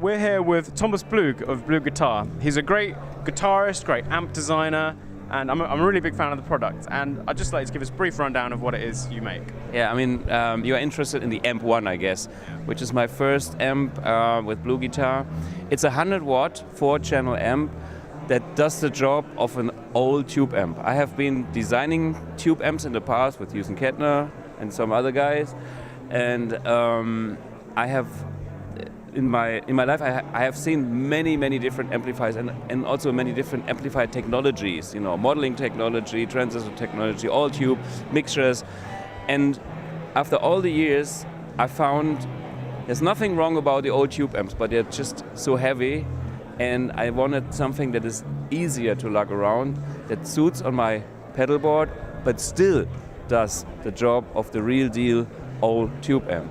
we're here with Thomas Blug of BluGuitar. He's a great guitarist, great amp designer, and I'm a really big fan of the product. And I'd just like to give us a brief rundown of what it is you make. Yeah, I mean, you are interested in the Amp 1, I guess, which is my first amp with BluGuitar. It's a 100-watt, 4-channel amp that does the job of an old tube amp. I have been designing tube amps in the past with Hughes & Kettner and some other guys, and I have in my life I have seen many different amplifiers and also many different amplifier technologies, you know, modeling technology, transistor technology, all tube mixtures. And after all the years, I found there's nothing wrong about the old tube amps, but they're just so heavy, and I wanted something that is easier to lug around, that suits on my pedal board, but still does the job of the real deal old tube amp.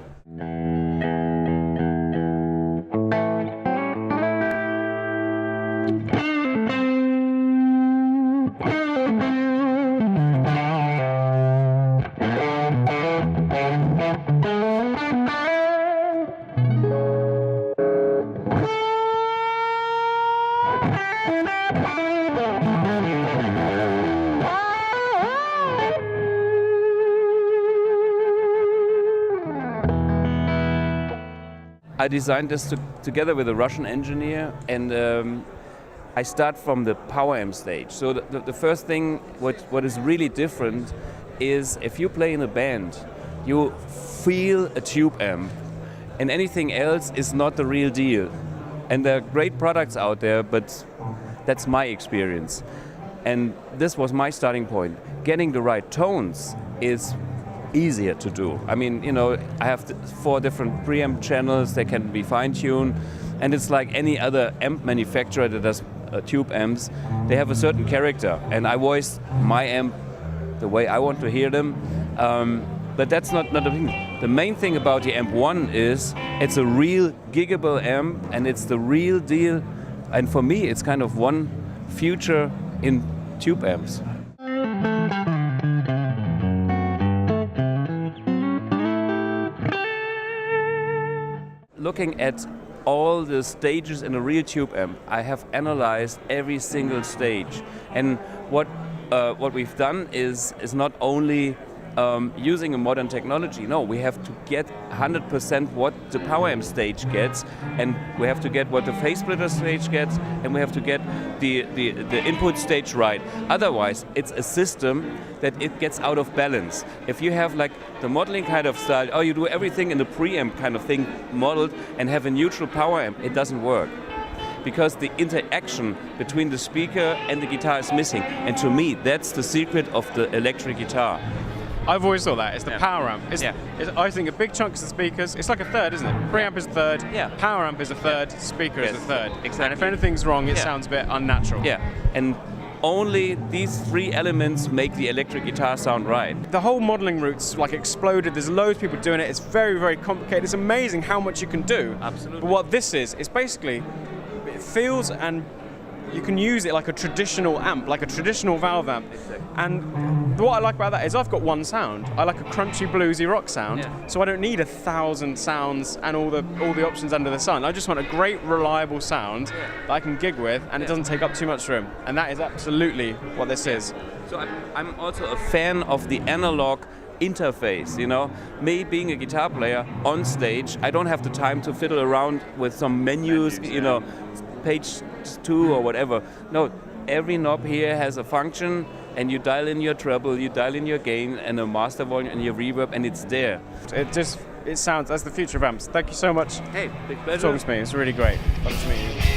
I designed this together with a Russian engineer, and I start from the power amp stage. So the first thing, what is really different is if you play in a band, you feel a tube amp, and anything else is not the real deal. And there are great products out there, but that's my experience. And this was my starting point. Getting the right tones is easier to do. I mean, you know, I have 4 different preamp channels, they can be fine-tuned, and it's like any other amp manufacturer that does tube amps. They have a certain character, and I voice my amp the way I want to hear them. But that's not the thing. The main thing about the Amp 1 is it's a real giggable amp, and it's the real deal. And for me, it's kind of one future in tube amps. Looking at all the stages in a real tube amp, I have analyzed every single stage. And what we've done is not only using a modern technology. No, we have to get 100% what the power amp stage gets, and we have to get what the phase splitter stage gets, and we have to get the input stage right. Otherwise, it's a system that it gets out of balance. If you have like the modeling kind of style, oh, you do everything in the preamp kind of thing modeled and have a neutral power amp, it doesn't work. Because the interaction between the speaker and the guitar is missing. And to me, that's the secret of the electric guitar. I've always thought that. It's the power amp. I think a big chunk is the speakers. It's like a third, isn't it? Preamp is a third, power amp is a third, speaker is a third. Exactly. And if anything's wrong, it sounds a bit unnatural. Yeah, and only these 3 elements make the electric guitar sound right. The whole modeling route's like exploded. There's loads of people doing it. It's very complicated. It's amazing how much you can do. Absolutely. But what this is basically, it feels and you can use it like a traditional amp, like a traditional valve amp. Exactly. And what I like about that is I've got one sound. I like a crunchy, bluesy rock sound, so I don't need 1,000 sounds and all the options under the sun. I just want a great, reliable sound that I can gig with, and it doesn't take up too much room. And that is absolutely what this is. So I'm also a fan of the analog interface, you know. Me being a guitar player on stage, I don't have the time to fiddle around with some menus, you know, page 2 or whatever. No, every knob here has a function, and you dial in your treble, you dial in your gain and a master volume and your reverb, and it's there. It sounds, that's the future of amps. Thank you so much. Hey, big pleasure. For talking to me. It's really great. Love to meet you.